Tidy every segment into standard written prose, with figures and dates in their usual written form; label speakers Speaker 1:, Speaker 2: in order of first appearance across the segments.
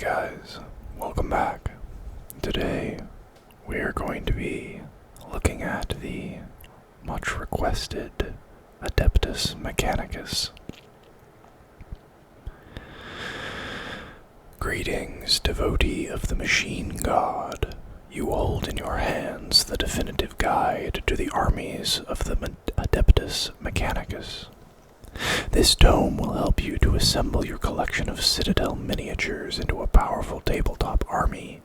Speaker 1: guys, welcome back. Today we are going to be looking at the much requested Adeptus Mechanicus. Greetings, devotee of the machine god. You hold in your hands the definitive guide to the armies of the Adeptus Mechanicus. This tome will help you to assemble your collection of Citadel miniatures into a powerful tabletop army,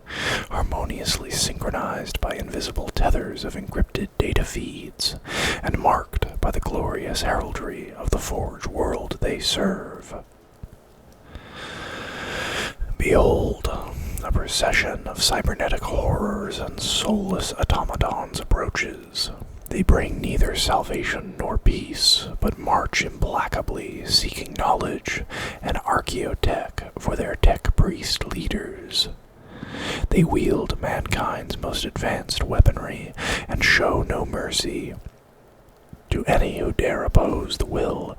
Speaker 1: harmoniously synchronized by invisible tethers of encrypted data feeds, and marked by the glorious heraldry of the forge world they serve. Behold, a procession of cybernetic horrors and soulless automatons approaches. They bring neither salvation nor peace, but march implacably, seeking knowledge and archaeotech for their tech priest leaders. They wield mankind's most advanced weaponry and show no mercy to any who dare oppose the will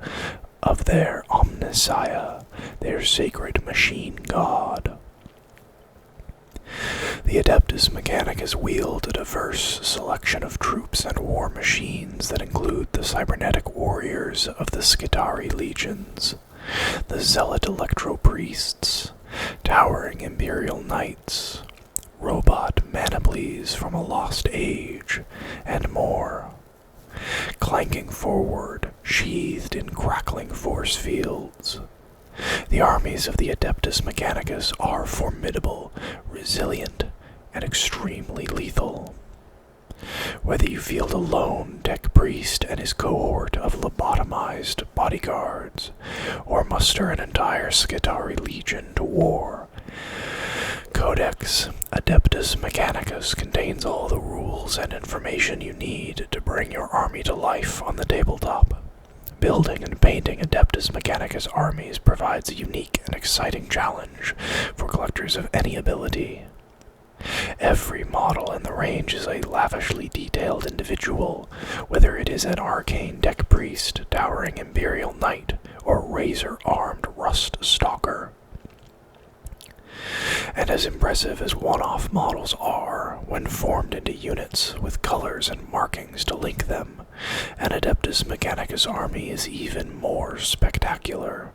Speaker 1: of their Omnissiah, their sacred machine god. The Adeptus Mechanicus wield a diverse selection of troops and war machines that include the cybernetic warriors of the Skittari Legions, the zealot electro-priests, towering Imperial Knights, robot manablies from a lost age, and more. Clanking forward, sheathed in crackling force fields. The armies of the Adeptus Mechanicus are formidable, resilient, and extremely lethal. Whether you field a lone tech priest and his cohort of lobotomized bodyguards, or muster an entire Skittari Legion to war, Codex Adeptus Mechanicus contains all the rules and information you need to bring your army to life on the tabletop. Building and painting Adeptus Mechanicus armies provides a unique and exciting challenge for collectors of any ability. Every model in the range is a lavishly detailed individual, whether it is an arcane tech priest, towering Imperial Knight, or razor-armed rust stalker. And as impressive as one-off models are, when formed into units with colors and markings to link them, an Adeptus Mechanicus army is even more spectacular.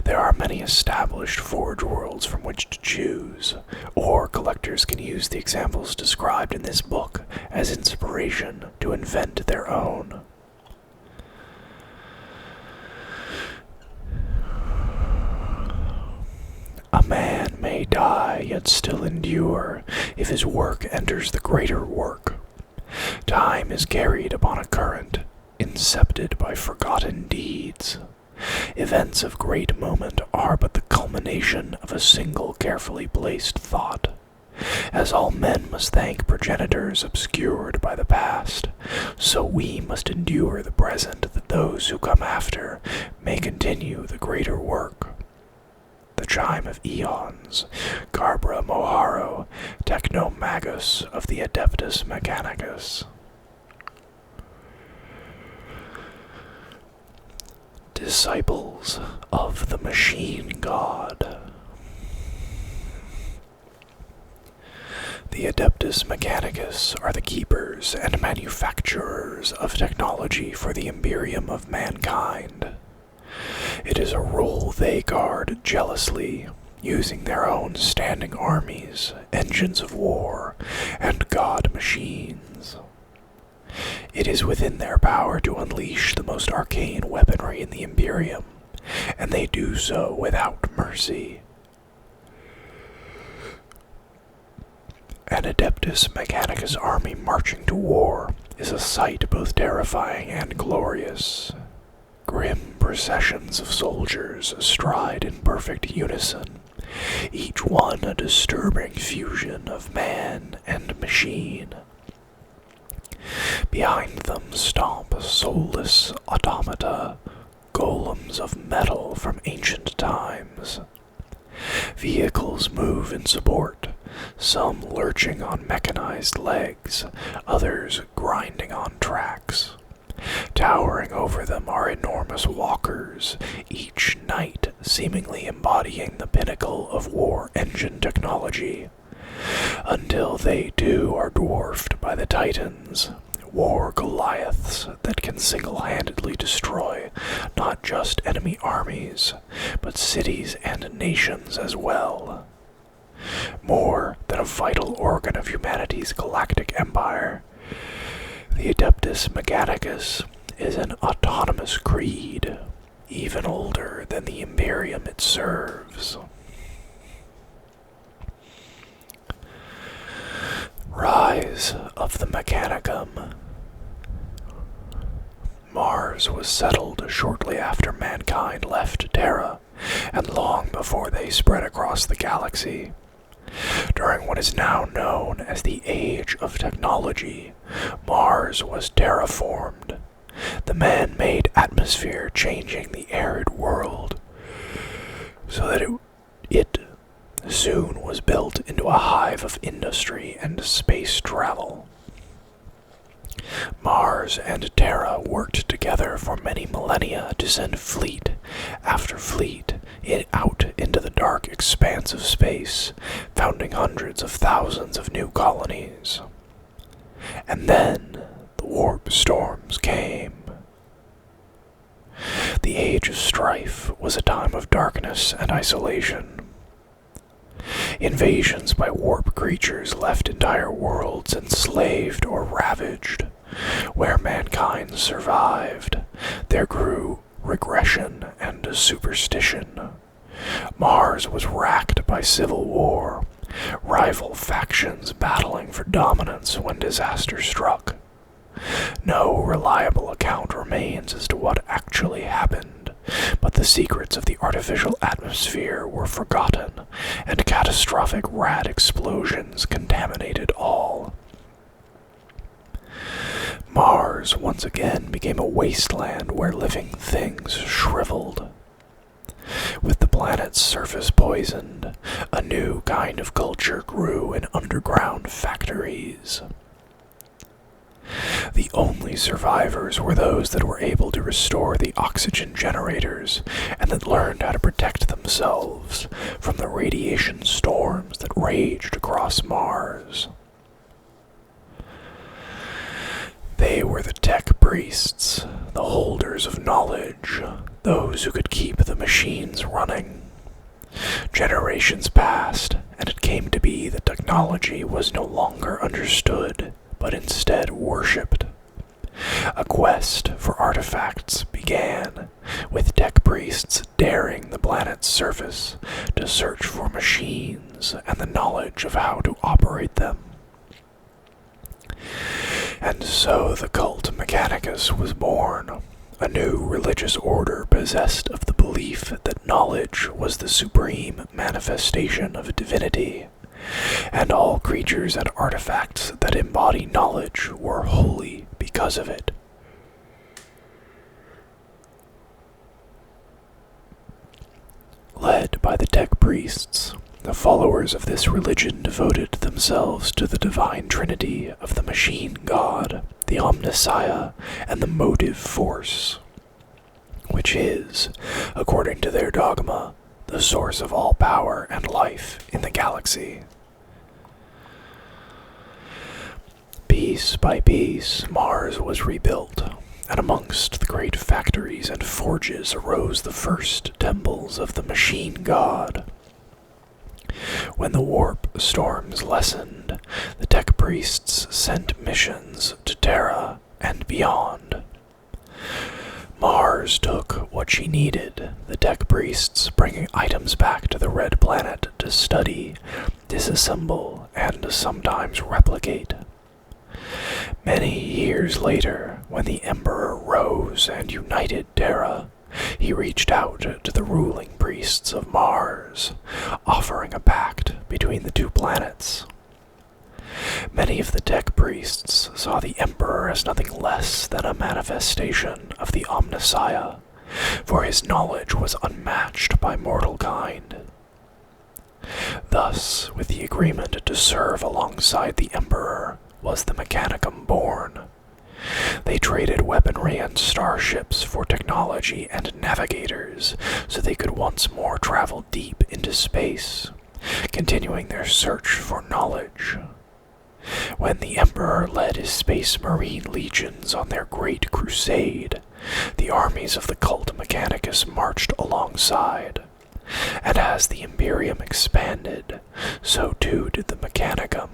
Speaker 1: There are many established forge worlds from which to choose, or collectors can use the examples described in this book as inspiration to invent their own. A man may die, yet still endure, if his work enters the greater work. Time is carried upon a current, incepted by forgotten deeds. Events of great moment are but the culmination of a single carefully placed thought. As all men must thank progenitors obscured by the past, so we must endure the present that those who come after may continue the greater work. The chime of eons, Carbra Moharo, Technomagus of the Adeptus Mechanicus. Disciples of the Machine God. The Adeptus Mechanicus are the keepers and manufacturers of technology for the Imperium of mankind. It is a role they guard jealously, using their own standing armies, engines of war, and god machines. It is within their power to unleash the most arcane weaponry in the Imperium, and they do so without mercy. An Adeptus Mechanicus army marching to war is a sight both terrifying and glorious. Grim processions of soldiers stride in perfect unison, each one a disturbing fusion of man and machine. Behind them stomp soulless automata, golems of metal from ancient times. Vehicles move in support, some lurching on mechanized legs, others grinding on tracks. Towering over them are enormous walkers, each knight seemingly embodying the pinnacle of war engine technology, until they too are dwarfed by the Titans, war Goliaths that can single-handedly destroy not just enemy armies, but cities and nations as well. More than a vital organ of humanity's galactic empire, the Adeptus Mechanicus is an autonomous creed, even older than the Imperium it serves. Rise of the Mechanicum. Mars was settled shortly after mankind left Terra, and long before they spread across the galaxy. During what is now known as the Age of Technology, Mars was terraformed, the man-made atmosphere changing the arid world, so that it soon was built into a hive of industry and space travel. Mars and Terra worked together for many millennia to send fleet after fleet out into the dark expanse of space, founding hundreds of thousands of new colonies. And then the warp storms came. The Age of Strife was a time of darkness and isolation. Invasions by warp creatures left entire worlds enslaved or ravaged. Where mankind survived, there grew regression and superstition. Mars was racked by civil war, rival factions battling for dominance when disaster struck. No reliable account remains as to what actually happened, but the secrets of the artificial atmosphere were forgotten, and catastrophic rad explosions contaminated all. Mars once again became a wasteland where living things shriveled. With the planet's surface poisoned, a new kind of culture grew in underground factories. The only survivors were those that were able to restore the oxygen generators and that learned how to protect themselves from the radiation storms that raged across Mars. They were the tech priests, the holders of knowledge, those who could keep the machines running. Generations passed, and it came to be that technology was no longer understood, but instead worshipped. A quest for artifacts began, with tech priests daring the planet's surface to search for machines and the knowledge of how to operate them. And so the Cult Mechanicus was born, a new religious order possessed of the belief that knowledge was the supreme manifestation of divinity, and all creatures and artifacts that embody knowledge were holy because of it. Led by the tech priests, the followers of this religion devoted themselves to the divine trinity of the machine god, the Omnissiah, and the motive force, which is, according to their dogma, the source of all power and life in the galaxy. Piece by piece, Mars was rebuilt, and amongst the great factories and forges arose the first temples of the machine god. When the warp storms lessened, the tech priests sent missions to Terra and beyond. Mars took what she needed, the tech priests bringing items back to the Red Planet to study, disassemble, and sometimes replicate. Many years later, when the Emperor rose and united Terra, he reached out to the ruling priests of Mars, offering a pact between the two planets. Many of the tech priests saw the Emperor as nothing less than a manifestation of the Omnissiah, for his knowledge was unmatched by mortal kind. Thus, with the agreement to serve alongside the Emperor, was the Mechanicum born, They traded weaponry and starships for technology and navigators so they could once more travel deep into space, continuing their search for knowledge. When the Emperor led his Space Marine legions on their great crusade, the armies of the Cult Mechanicus marched alongside, and as the Imperium expanded, so too did the Mechanicum,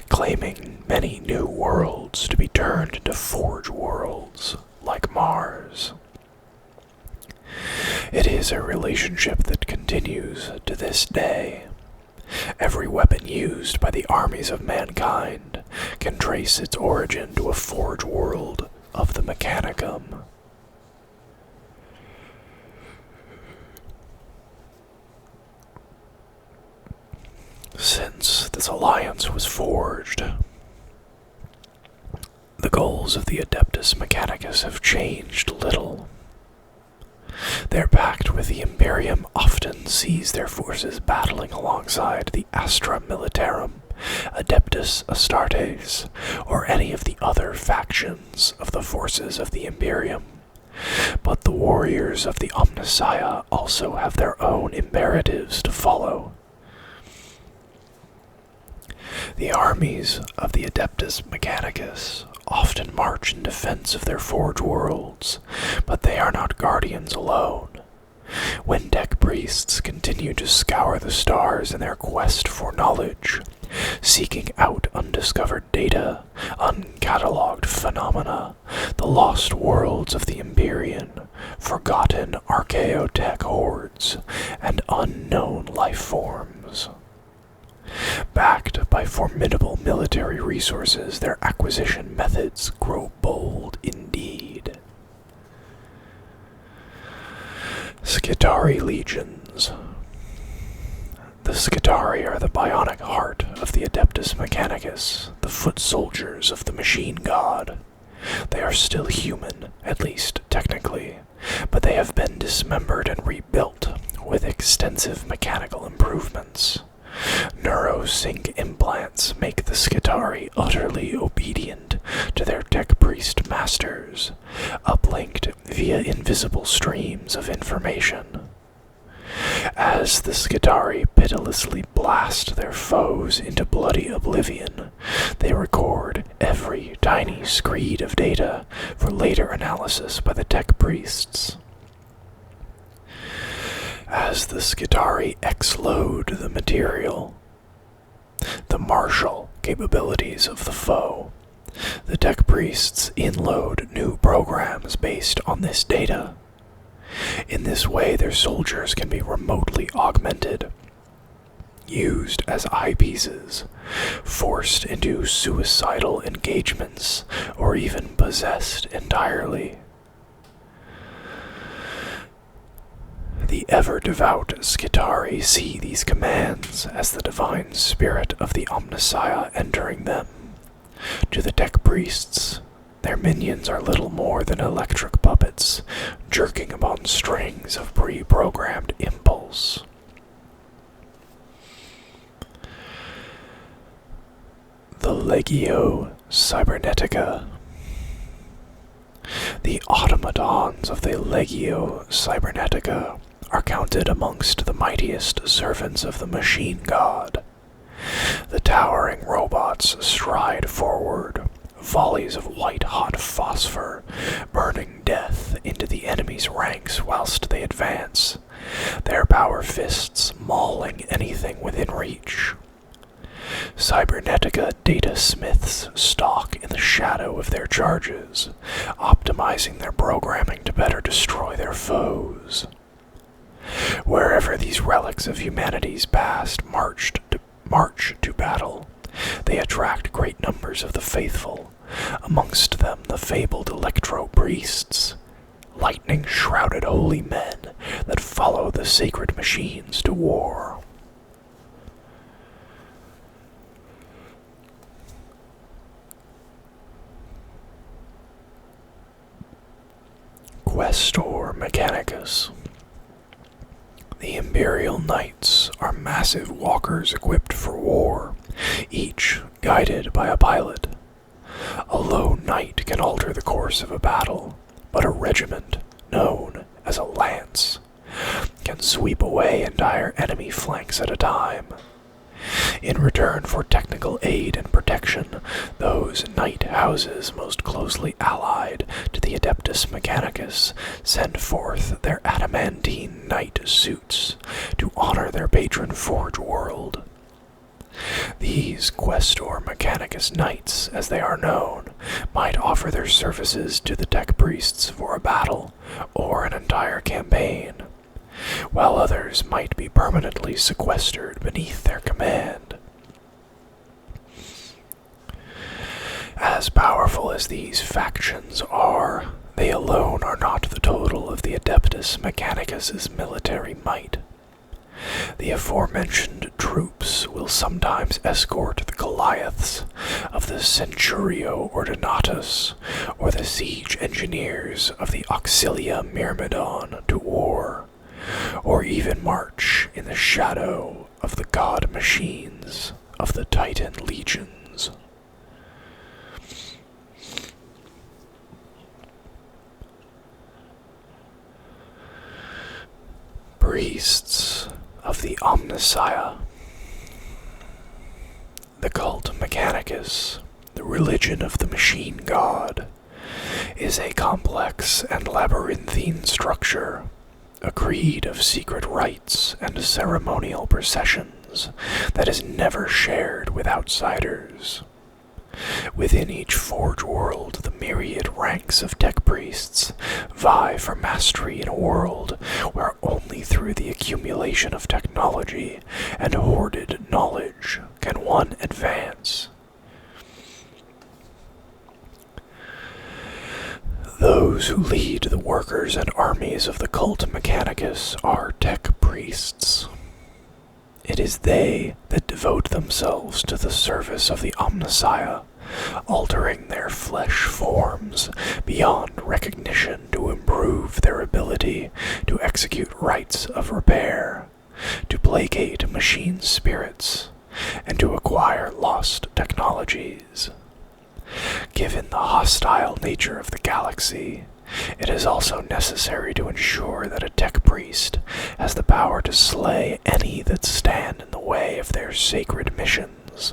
Speaker 1: claiming many new worlds to be turned into forge worlds like Mars. It is a relationship that continues to this day. Every weapon used by the armies of mankind can trace its origin to a forge world of the Mechanicum. Since this alliance was forged, the goals of the Adeptus Mechanicus have changed little. Their pact with the Imperium often sees their forces battling alongside the Astra Militarum, Adeptus Astartes, or any of the other factions of the forces of the Imperium. But the warriors of the Omnissiah also have their own imperatives to follow. The armies of the Adeptus Mechanicus often march in defense of their forge worlds, but they are not guardians alone. When tech priests continue to scour the stars in their quest for knowledge, seeking out undiscovered data, uncatalogued phenomena, the lost worlds of the Empyrean, forgotten archaeotech hordes, and unknown life forms. Backed by formidable military resources, their acquisition methods grow bold indeed. Skittari Legions. The Skittari are the bionic heart of the Adeptus Mechanicus, the foot soldiers of the machine god. They are still human, at least technically, but they have been dismembered and rebuilt with extensive mechanical improvements. Neurosync implants make the Skittari utterly obedient to their tech priest masters, uplinked via invisible streams of information. As the Skittari pitilessly blast their foes into bloody oblivion, they record every tiny screed of data for later analysis by the tech priests. As the Skittari X-load the material, the martial capabilities of the foe, the tech priests inload new programs based on this data. In this way, their soldiers can be remotely augmented, used as eyepieces, forced into suicidal engagements, or even possessed entirely. The ever-devout Skittari see these commands as the divine spirit of the Omnissiah entering them. To the tech priests, their minions are little more than electric puppets, jerking upon strings of pre-programmed impulse. The Legio Cybernetica. The automatons of the Legio Cybernetica are counted amongst the mightiest servants of the machine god. The towering robots stride forward, volleys of white-hot phosphor burning death into the enemy's ranks whilst they advance, their power fists mauling anything within reach. Cybernetica data smiths stalk in the shadow of their charges, optimizing their programming to better destroy their foes. Wherever these relics of humanity's past march to battle, they attract great numbers of the faithful, amongst them the fabled electro-priests, lightning-shrouded holy men that follow the sacred machines to war. Questor Mechanicus. The Imperial Knights are massive walkers equipped for war, each guided by a pilot. A lone knight can alter the course of a battle, but a regiment, known as a lance, can sweep away entire enemy flanks at a time. In return for technical aid and protection, those knight houses most closely allied to the Adeptus Mechanicus send forth their adamantine knight suits to honor their patron Forge World. These Questor Mechanicus Knights, as they are known, might offer their services to the tech priests for a battle or an entire campaign, while others might be permanently sequestered beneath their command. As powerful as these factions are, they alone are not the total of the Adeptus Mechanicus's military might. The aforementioned troops will sometimes escort the Goliaths of the Centurio Ordinatus or the siege engineers of the Auxilia Myrmidon to war, or even march in the shadow of the god machines of the Titan Legions. Priests of the Omnissiah. The Cult Mechanicus, the religion of the machine god, is a complex and labyrinthine structure, a creed of secret rites and ceremonial processions that is never shared with outsiders. Within each Forge World, the myriad ranks of tech priests vie for mastery in a world where only through the accumulation of technology and hoarded knowledge can one advance. Those who lead the workers and armies of the Cult Mechanicus are tech priests. It is they that devote themselves to the service of the Omnissiah, altering their flesh forms beyond recognition to improve their ability to execute rites of repair, to placate machine spirits, and to acquire lost technologies. Given the hostile nature of the galaxy, it is also necessary to ensure that a tech priest has the power to slay any that stand in the way of their sacred missions.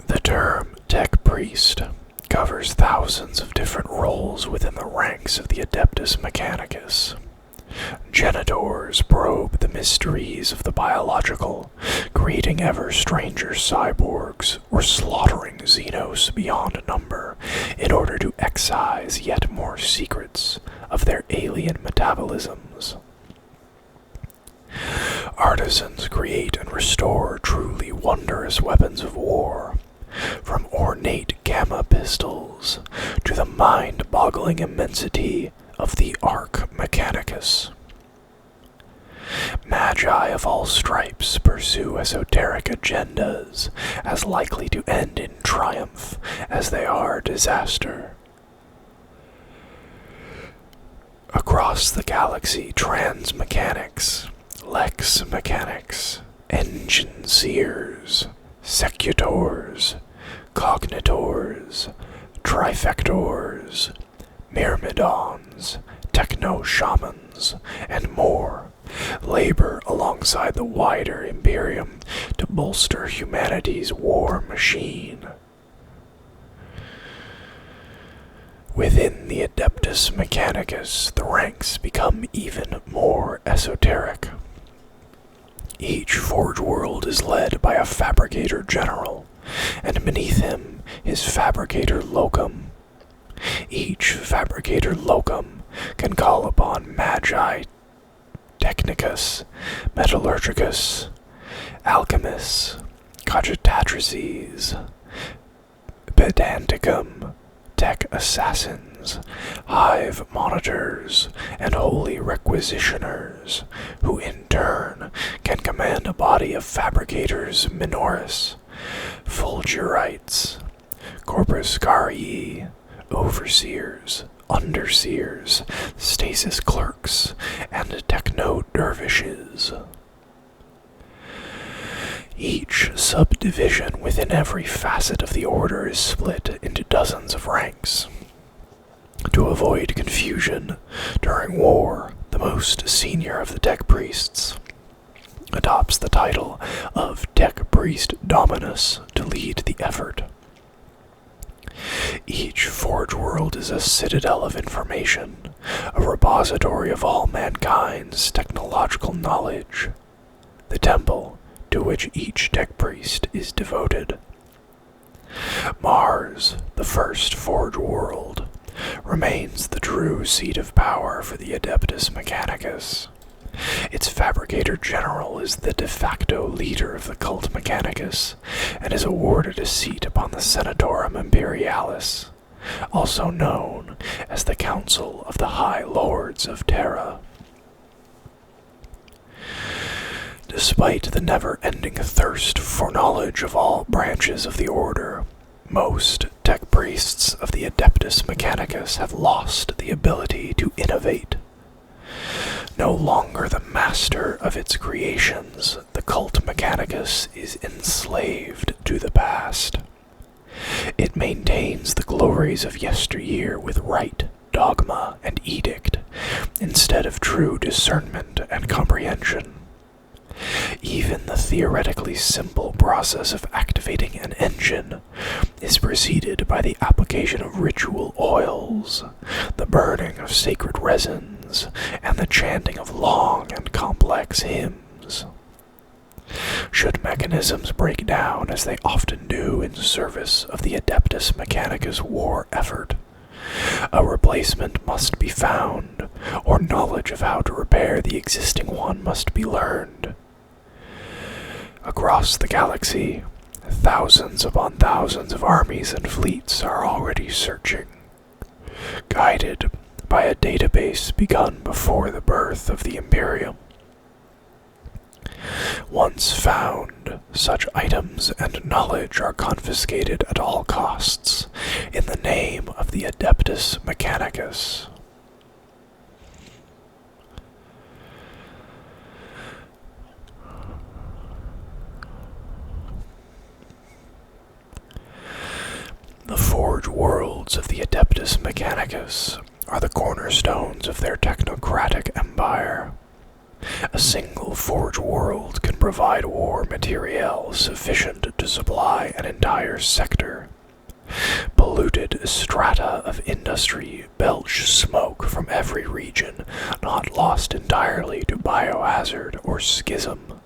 Speaker 1: The term tech priest covers thousands of different roles within the ranks of the Adeptus Mechanicus. Genitors probe the mysteries of the biological, creating ever stranger cyborgs or slaughtering Xenos beyond number in order to excise yet more secrets of their alien metabolisms. Artisans create and restore truly wondrous weapons of war, from ornate gamma pistols to the mind-boggling immensity of the Arc Mechanicus. Magi of all stripes pursue esoteric agendas as likely to end in triumph as they are disaster. Across the galaxy, transmechanics, lex mechanics, engine seers, secutors, cognitors, trifectors, myrmidons, techno-shamans, and more labor alongside the wider Imperium to bolster humanity's war machine. Within the Adeptus Mechanicus, the ranks become even more esoteric. Each Forge World is led by a Fabricator General, and beneath him his Fabricator Locum. Each Fabricator Locum can call upon Magi, Technicus, Metallurgicus, Alchemists, Cogitatrices, Pedanticum, Tech Assassins, Hive Monitors, and Holy Requisitioners, who in turn can command a body of Fabricators Minoris, Fulgurites, Corpus Carii, Overseers, Underseers, Stasis Clerks, and Techno-Dervishes. Each division within every facet of the order is split into dozens of ranks. To avoid confusion, during war, the most senior of the Tech Priests adopts the title of Tech Priest Dominus to lead the effort. Each Forge World is a citadel of information, a repository of all mankind's technological knowledge, the temple to which each Tech Priest is devoted. Mars, the first Forge World, remains the true seat of power for the Adeptus Mechanicus. Its Fabricator General is the de facto leader of the Cult Mechanicus, and is awarded a seat upon the Senatorum Imperialis, also known as the Council of the High Lords of Terra. Despite the never-ending thirst for knowledge of all branches of the Order, most Tech Priests of the Adeptus Mechanicus have lost the ability to innovate. No longer the master of its creations, the Cult Mechanicus is enslaved to the past. It maintains the glories of yesteryear with rite, dogma, and edict, instead of true discernment and comprehension. Even the theoretically simple process of activating an engine is preceded by the application of ritual oils, the burning of sacred resins, and the chanting of long and complex hymns. Should mechanisms break down, as they often do in service of the Adeptus Mechanicus war effort, a replacement must be found, or knowledge of how to repair the existing one must be learned. Across the galaxy, thousands upon thousands of armies and fleets are already searching, guided by a database begun before the birth of the Imperium. Once found, such items and knowledge are confiscated at all costs in the name of the Adeptus Mechanicus. The Forge Worlds of the Adeptus Mechanicus are the cornerstones of their technocratic empire. A single Forge World can provide war materiel sufficient to supply an entire sector. Polluted strata of industry belch smoke from every region, not lost entirely to biohazard or schism.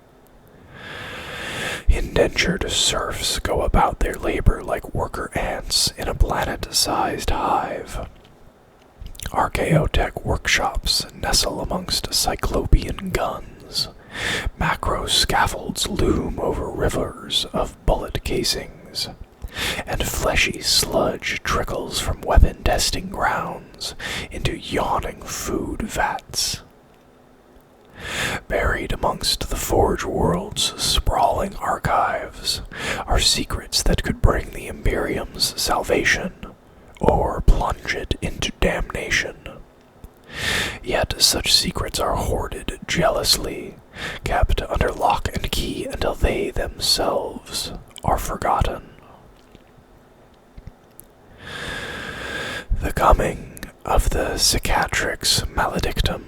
Speaker 1: Indentured serfs go about their labor like worker ants in a planet-sized hive. Archaeotech workshops nestle amongst cyclopean guns. Macro scaffolds loom over rivers of bullet casings, and fleshy sludge trickles from weapon testing grounds into yawning food vats. Buried amongst the Forge World's sprawling archives are secrets that could bring the Imperium's salvation, or plunge it into damnation. Yet such secrets are hoarded jealously, kept under lock and key until they themselves are forgotten. The coming of the Cicatrix Maledictum,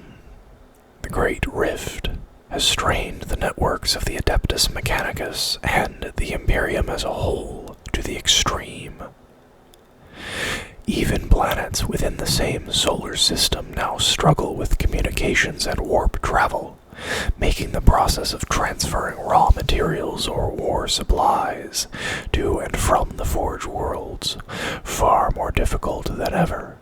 Speaker 1: the Great Rift, has strained the networks of the Adeptus Mechanicus and the Imperium as a whole to the extreme. Even planets within the same solar system now struggle with communications and warp travel, making the process of transferring raw materials or war supplies to and from the Forge Worlds far more difficult than ever.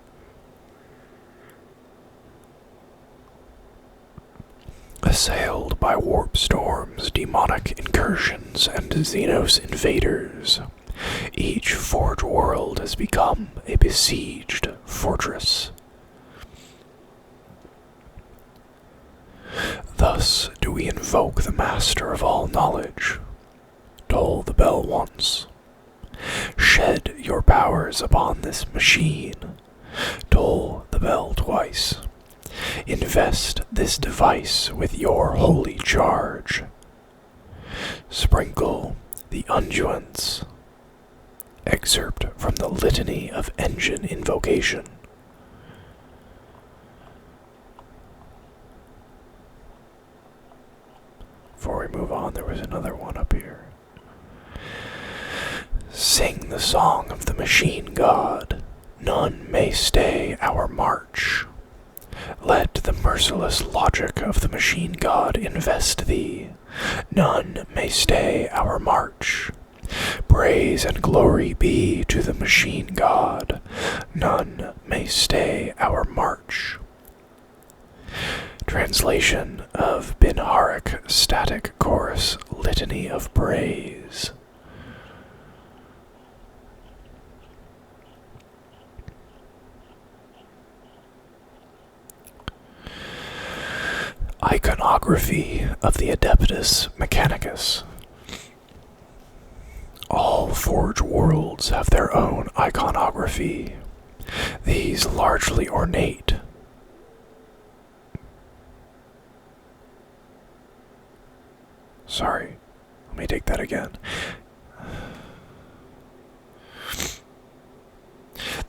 Speaker 1: Assailed by warp storms, demonic incursions, and Xenos invaders, each Forge World has become a besieged fortress. Thus do we invoke the Master of all knowledge. Toll the bell once. Shed your powers upon this machine. Toll the bell twice. Invest this device with your holy charge. Sprinkle The Unguents. Excerpt from the Litany of Engine Invocation. Before we move on, there was another one up here. Sing the song of the machine god. None may stay our march. Let the merciless logic of the machine god invest thee. None may stay our march. Praise and glory be to the machine god. None may stay our march. Translation of Binharic Static Chorus Litany of Praise. Iconography of the Adeptus Mechanicus. All Forge worlds have their own iconography. These largely ornate. Sorry, let me take that again.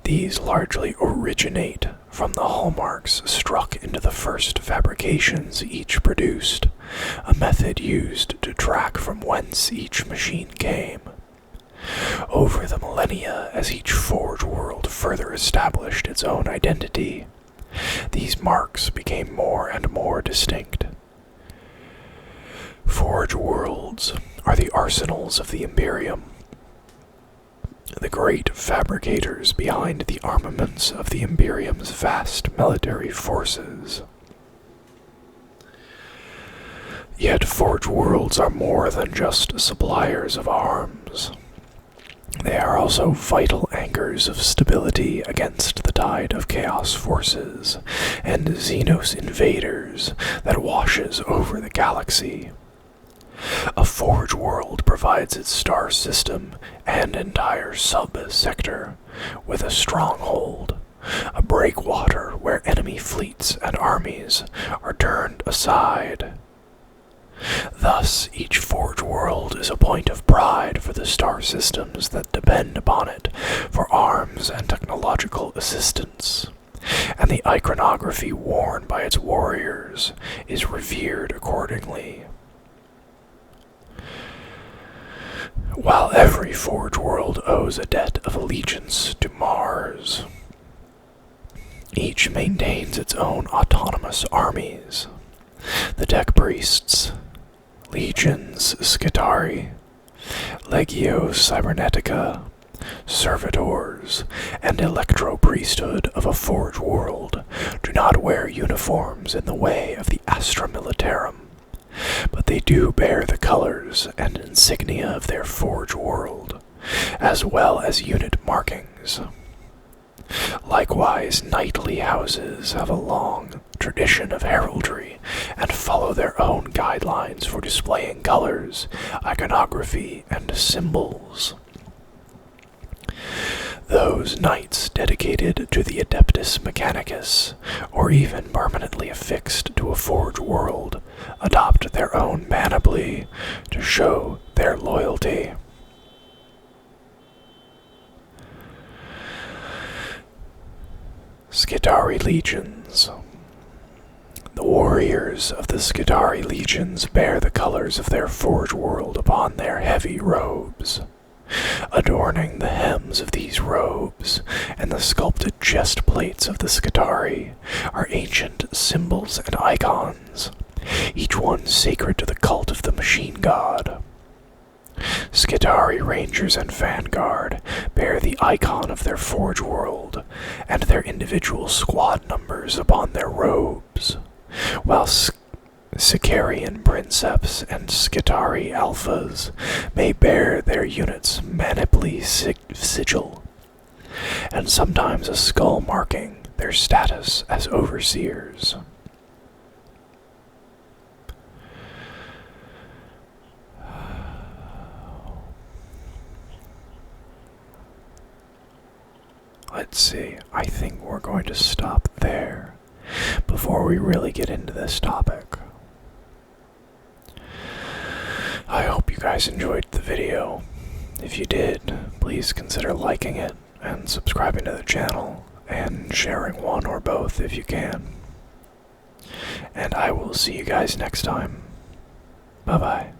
Speaker 1: These largely originate from the hallmarks struck into the first fabrications each produced, a method used to track from whence each machine came. Over the millennia, as each Forge world further established its own identity, these marks became more and more distinct. Forge worlds are the arsenals of the Imperium, the great fabricators behind the armaments of the Imperium's vast military forces. Yet Forge worlds are more than just suppliers of arms. They are also vital anchors of stability against the tide of chaos forces and Xenos invaders that washes over the galaxy. A Forge world provides its star system and entire sub-sector with a stronghold, a breakwater where enemy fleets and armies are turned aside. Thus, each Forge world is a point of pride for the star systems that depend upon it for arms and technological assistance, and the iconography worn by its warriors is revered accordingly. While every Forge world owes a debt of allegiance to Mars, each maintains its own autonomous armies. The Tech Priests, Legions Skittari, Legio Cybernetica, Servitors, and Electro-Priesthood of a Forge world do not wear uniforms in the way of the Astra Militarum, but they do bear the colors and insignia of their Forge world, as well as unit markings. Likewise, knightly houses have a long tradition of heraldry and follow their own guidelines for displaying colors, iconography, and symbols. Those knights dedicated to the Adeptus Mechanicus, or even permanently affixed to a Forge world, adopt their own panoply to show their loyalty. Skittari Legions. The warriors of the Skittari Legions bear the colors of their Forge world upon their heavy robes. Adorning the hems of these robes and the sculpted chest plates of the Skittari are ancient symbols and icons, each one sacred to the cult of the machine god. Skittari Rangers and Vanguard bear the icon of their Forge world and their individual squad numbers upon their robes, while Sicarian Princeps and Skittari Alphas may bear their unit's maniply sigil, and sometimes a skull marking their status as overseers. Let's see, I think we're going to stop there before we really get into this topic. I hope you you guys enjoyed the video. If you did, please consider liking it and subscribing to the channel and sharing one or both if you can. And I will see you guys next time. Bye-bye.